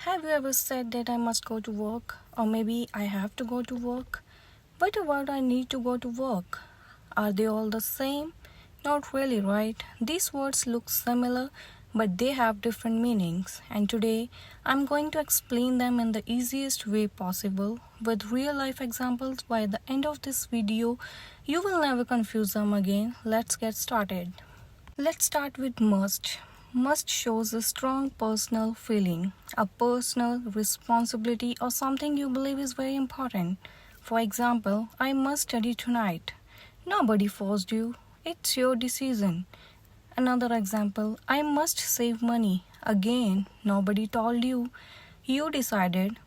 Have you ever said that I must go to work, or maybe I have to go to work? What about I need to go to work? Are they all the same? Not really, right? These words look similar, but they have different meanings, and today I'm going to explain them in the easiest way possible with real life examples. By the end of this video, you will never confuse them again. Let's get started. Let's start with must. Must shows a strong personal feeling, a personal responsibility, or something you believe is very important. For example, I must study tonight. Nobody forced you, it's your decision. Another example, I must save money. Again, nobody told you, you decided.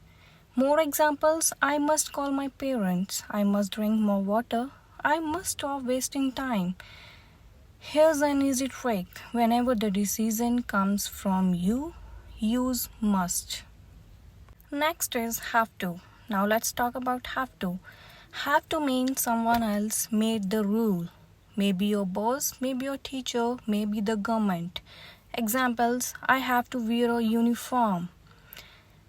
More examples, I must call my parents. I must drink more water. I must stop wasting time. Here's an easy trick. Whenever the decision comes from you, use must. Next is have to. Now let's talk about have to. Have to means someone else made the rule. Maybe your boss, maybe your teacher, maybe the government. Examples, I have to wear a uniform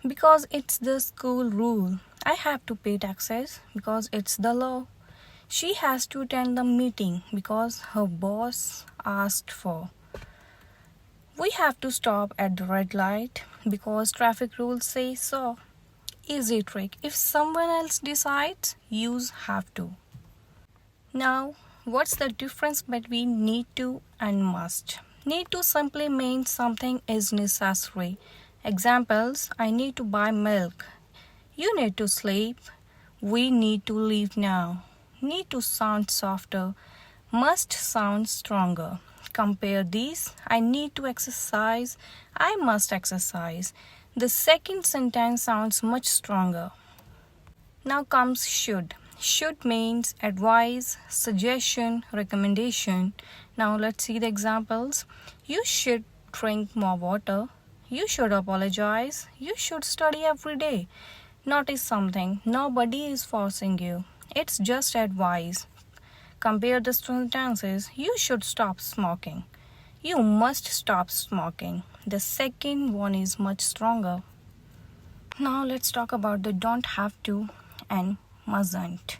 because it's the school rule. I have to pay taxes because it's the law. She has to attend the meeting because her boss asked for. We have to stop at the red light because traffic rules say so. Easy trick. If someone else decides, use have to. Now, what's the difference between need to and must? Need to simply means something is necessary. Examples, I need to buy milk. You need to sleep. We need to leave now. Need to sound softer, must sound stronger. Compare these. I need to exercise. I must exercise. The second sentence sounds much stronger. Now comes should. Should means advice, suggestion, recommendation. Now let's see the examples. You should drink more water. You should apologize. You should study every day. Notice something. Nobody is forcing you. It's just advice. Compare the sentences. You should stop smoking. You must stop smoking. The second one is much stronger. Now let's talk about the don't have to and mustn't.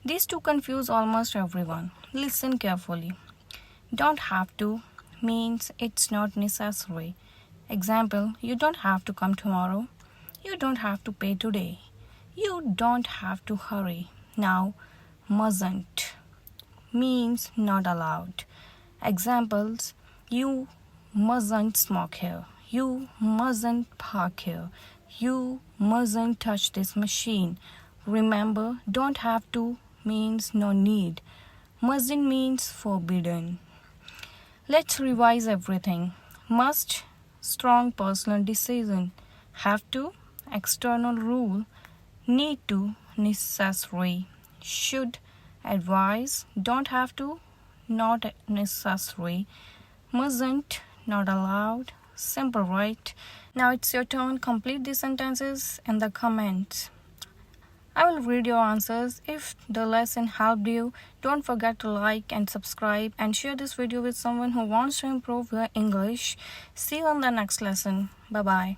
These two confuse almost everyone. Listen carefully. Don't have to means it's not necessary. Example, you don't have to come tomorrow. You don't have to pay today. You don't have to hurry. Now, mustn't means not allowed. Examples, you mustn't smoke here. You mustn't park here. You mustn't touch this machine. Remember, don't have to means no need. Mustn't means forbidden. Let's revise everything. Must, strong personal decision. Have to, external rule. Need to, necessary. Should, advise. Don't have to, not necessary. Mustn't, not allowed. Simple, right? Now it's your turn. Complete these sentences in the comments. I will read your answers. If the lesson helped you, don't forget to like and subscribe and share this video with someone who wants to improve your English. See you on the next lesson. Bye-bye.